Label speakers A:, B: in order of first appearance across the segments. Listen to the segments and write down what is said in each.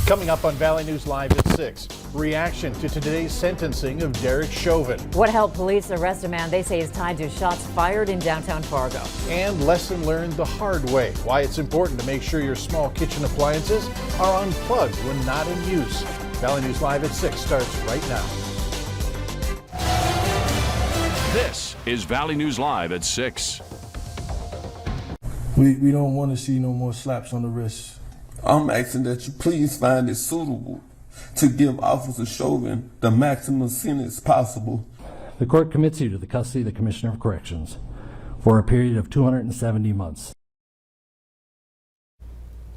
A: Coming up on Valley News Live at 6, reaction to today's sentencing of Derek Chauvin.
B: What helped police arrest a man they say is tied to shots fired in downtown Fargo.
A: And lesson learned the hard way, why it's important to make sure your small kitchen appliances are unplugged when not in use. Valley News Live at 6 starts right now.
C: This is Valley News Live at 6.
D: We don't want to see no more slaps on the wrist.
E: I'm asking that you please find it suitable to give Officer Chauvin the maximum sentence possible.
F: The court commits you to the custody of the Commissioner of Corrections for a period of 270 months.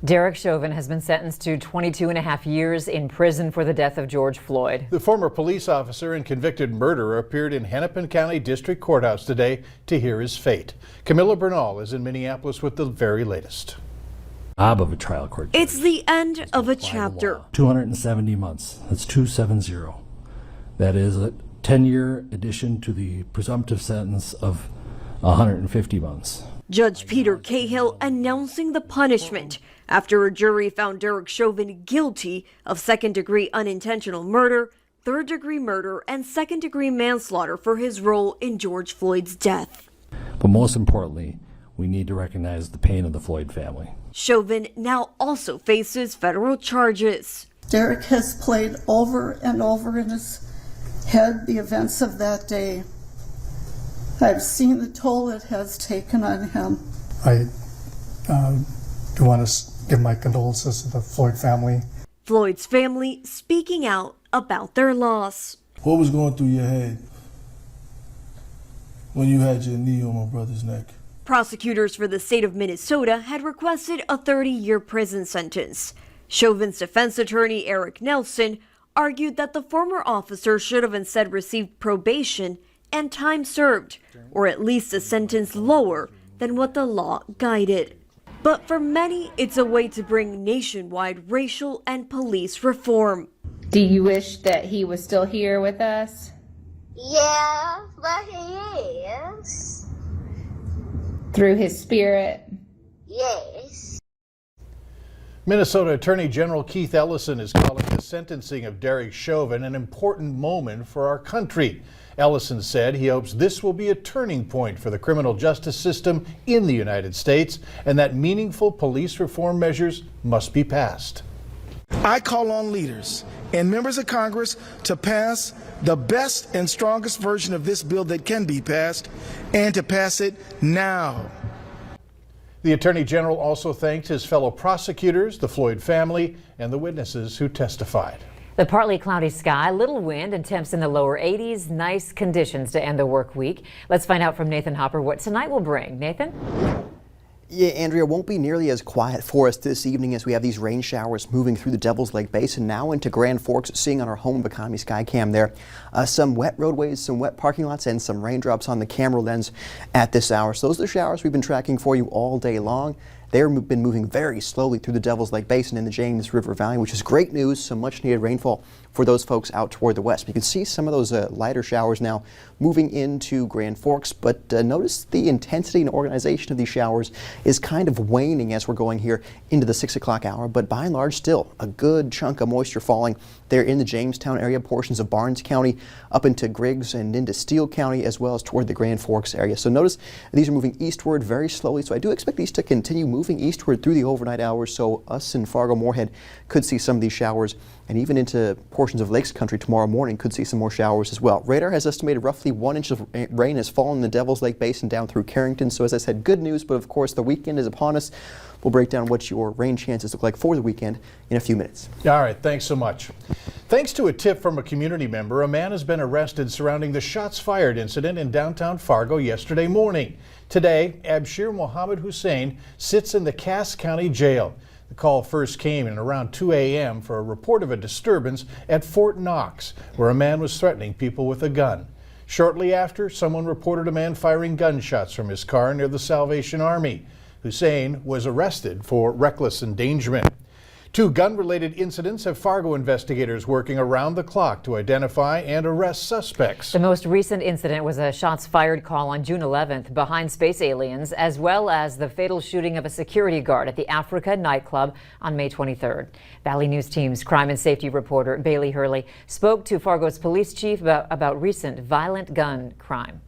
B: Derek Chauvin has been sentenced to 22.5 years in prison for the death of George Floyd.
A: The former police officer and convicted murderer appeared in Hennepin County District Courthouse today to hear his fate. Camilla Bernal is in Minneapolis with the very latest.
F: Of a trial court.
G: It's the end of a chapter.
F: 270 months. That's 270. That is a 10-year addition to the presumptive sentence of 150 months.
G: Judge Peter Cahill announcing the punishment after a jury found Derek Chauvin guilty of second-degree unintentional murder, third-degree murder, and second-degree manslaughter for his role in George Floyd's death.
F: But most importantly, we need to recognize the pain of the Floyd family.
G: Chauvin now also faces federal charges.
H: Derek has played over and over in his head the events of that day. I've seen the toll it has taken on him.
I: I do want to give my condolences to the Floyd family.
G: Floyd's family speaking out about their loss.
D: What was going through your head when you had your knee on my brother's neck?
G: Prosecutors for the state of Minnesota had requested a 30-year prison sentence. Chauvin's defense attorney, Eric Nelson, argued that the former officer should have instead received probation and time served, or at least a sentence lower than what the law guided. But for many, it's a way to bring nationwide racial and police reform.
J: Do you wish that he was still here with us?
K: Yeah, but he is.
J: Through his spirit?
K: Yes.
A: Minnesota Attorney General Keith Ellison is calling the sentencing of Derek Chauvin an important moment for our country. Ellison said he hopes this will be a turning point for the criminal justice system in the United States and that meaningful police reform measures must be passed.
L: I call on leaders and members of Congress to pass the best and strongest version of this bill that can be passed and to pass it now.
A: The Attorney General also thanked his fellow prosecutors, the Floyd family, and the witnesses who testified.
B: The partly cloudy sky, little wind, and temps in the lower 80s. Nice conditions to end the work week. Let's find out from Nathan Hopper what tonight will bring. Nathan?
M: Yeah, Andrea, won't be nearly as quiet for us this evening as we have these rain showers moving through the Devil's Lake Basin now into Grand Forks, seeing on our home economy sky cam there. Some wet roadways, some wet parking lots, and some raindrops on the camera lens at this hour. So those are the showers we've been tracking for you all day long. They've been moving very slowly through the Devil's Lake Basin in the James River Valley, which is great news, some much needed rainfall for those folks out toward the west. You can see some of those lighter showers now moving into Grand Forks, but notice the intensity and organization of these showers is kind of waning as we're going here into the 6 o'clock hour, but by and large still a good chunk of moisture falling there in the Jamestown area, portions of Barnes County, up into Griggs and into Steele County, as well as toward the Grand Forks area. So notice these are moving eastward very slowly, so I do expect these to continue moving eastward through the overnight hours, so us in Fargo-Moorhead could see some of these showers, and even into portions of Lakes Country tomorrow morning could see some more showers as well. Radar has estimated roughly 1 inch of rain has fallen in the Devil's Lake Basin down through Carrington, so as I said, good news, but of course the weekend is upon us. We'll break down what your rain chances look like for the weekend in a few minutes.
A: All right, thanks so much. Thanks to a tip from a community member, a man has been arrested surrounding the shots fired incident in downtown Fargo yesterday morning. Today, Abshir Mohammed Hussein sits in the Cass County Jail. The call first came in around 2 a.m. for a report of a disturbance at Fort Knox, where a man was threatening people with a gun. Shortly after, someone reported a man firing gunshots from his car near the Salvation Army. Hussein was arrested for reckless endangerment. Two gun-related incidents have Fargo investigators working around the clock to identify and arrest suspects.
B: The most recent incident was a shots fired call on June 11th behind Space Aliens, as well as the fatal shooting of a security guard at the Africa nightclub on May 23rd. Valley News Team's crime and safety reporter Bailey Hurley spoke to Fargo's police chief about recent violent gun crime.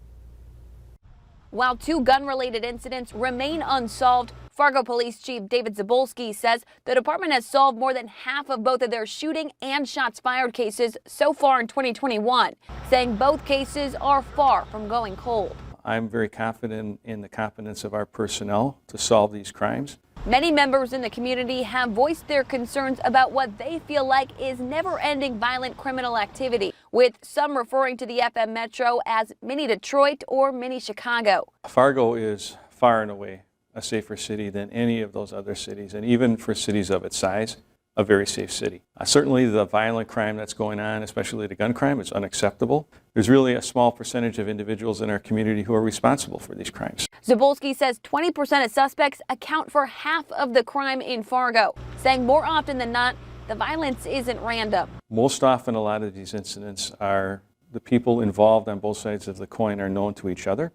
N: While two gun-related incidents remain unsolved, Fargo Police Chief David Zabolski says the department has solved more than half of both of their shooting and shots fired cases so far in 2021, saying both cases are far from going cold.
O: I'm very confident in the competence of our personnel to solve these crimes.
N: Many members in the community have voiced their concerns about what they feel like is never-ending violent criminal activity, with some referring to the FM Metro as mini Detroit or mini Chicago.
O: Fargo is far and away a safer city than any of those other cities, and even for cities of its size, a very safe city. Certainly the violent crime that's going on, especially the gun crime, is unacceptable. There's really a small percentage of individuals in our community who are responsible for these crimes.
N: Zabolski says 20% of suspects account for half of the crime in Fargo, saying more often than not, the violence isn't random.
O: Most often, a lot of these incidents are the people involved on both sides of the coin are known to each other.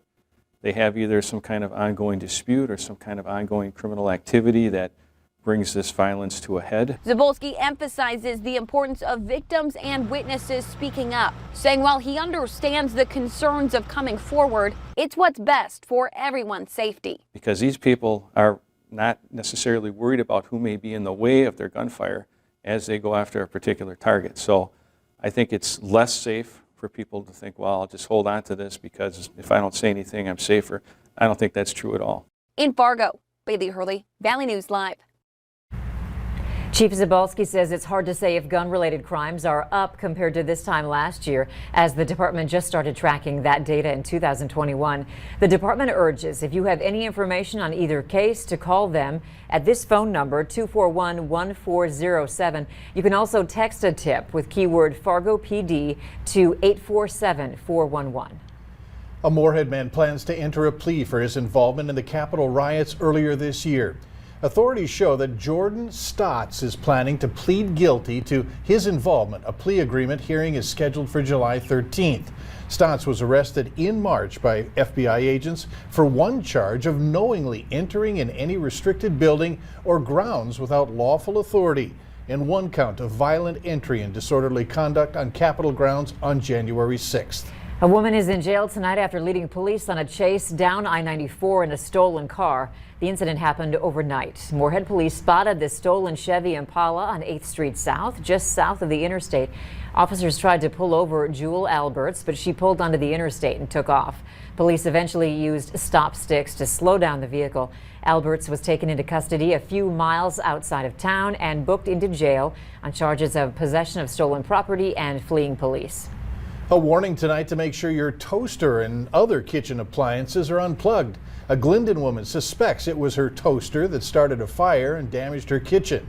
O: They have either some kind of ongoing dispute or some kind of ongoing criminal activity that brings this violence to a head.
N: Zabolski emphasizes the importance of victims and witnesses speaking up, saying while he understands the concerns of coming forward, it's what's best for everyone's safety.
O: Because these people are not necessarily worried about who may be in the way of their gunfire as they go after a particular target. So I think it's less safe for people to think, well, I'll just hold on to this because if I don't say anything, I'm safer. I don't think that's true at all.
N: In Fargo, Bailey Hurley, Valley News Live.
B: Chief Zabolski says it's hard to say if gun-related crimes are up compared to this time last year, as the department just started tracking that data in 2021. The department urges if you have any information on either case to call them at this phone number, 241-1407. You can also text a tip with keyword Fargo PD to 847-411.
A: A Moorhead man plans to enter a plea for his involvement in the Capitol riots earlier this year. Authorities show that Jordan Stotts is planning to plead guilty to his involvement. A plea agreement hearing is scheduled for July 13th. Stotts was arrested in March by FBI agents for one charge of knowingly entering in any restricted building or grounds without lawful authority, and one count of violent entry and disorderly conduct on Capitol grounds on January 6th.
B: A woman is in jail tonight after leading police on a chase down I-94 in a stolen car. The incident happened overnight. Moorhead police spotted this stolen Chevy Impala on 8th Street South, just south of the interstate. Officers tried to pull over Jewel Alberts, but she pulled onto the interstate and took off. Police eventually used stop sticks to slow down the vehicle. Alberts was taken into custody a few miles outside of town and booked into jail on charges of possession of stolen property and fleeing police.
A: A warning tonight to make sure your toaster and other kitchen appliances are unplugged. A Glendon woman suspects it was her toaster that started a fire and damaged her kitchen.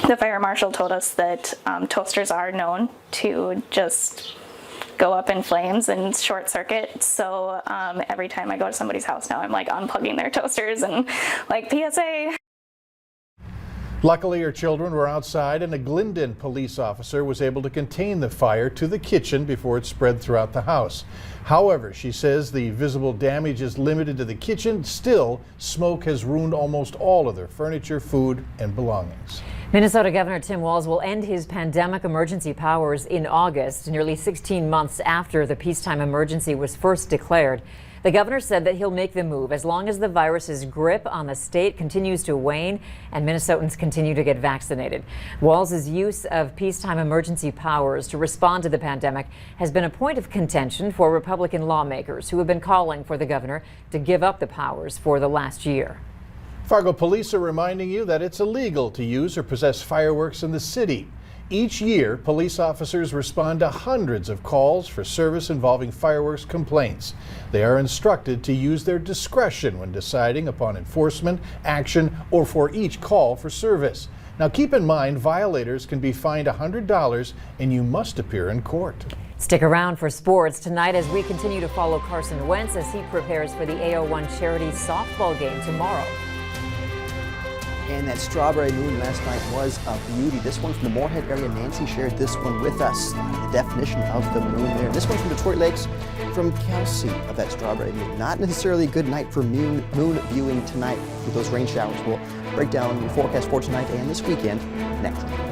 P: The fire marshal told us that toasters are known to just go up in flames and short circuit. So every time I go to somebody's house now, I'm like unplugging their toasters and like PSA.
A: Luckily, her children were outside and a Glendon police officer was able to contain the fire to the kitchen before it spread throughout the house. However, she says the visible damage is limited to the kitchen. Still, smoke has ruined almost all of their furniture, food, and belongings.
B: Minnesota Governor Tim Walz will end his pandemic emergency powers in August, nearly 16 months after the peacetime emergency was first declared. The governor said that he'll make the move as long as the virus's grip on the state continues to wane and Minnesotans continue to get vaccinated. Walz's use of peacetime emergency powers to respond to the pandemic has been a point of contention for Republican lawmakers who have been calling for the governor to give up the powers for the last year.
A: Fargo police are reminding you that it's illegal to use or possess fireworks in the city. Each year, police officers respond to hundreds of calls for service involving fireworks complaints. They are instructed to use their discretion when deciding upon enforcement, action, or for each call for service. Now keep in mind, violators can be fined $100 and you must appear in court.
B: Stick around for sports tonight as we continue to follow Carson Wentz as he prepares for the AO1 charity softball game tomorrow.
M: And that strawberry moon last night was a beauty. This one from the Moorhead area, Nancy shared this one with us, the definition of the moon there. This one from Detroit Lakes, from Kelsey, of that strawberry moon. Not necessarily a good night for moon viewing tonight with those rain showers. We'll break down the forecast for tonight and this weekend next.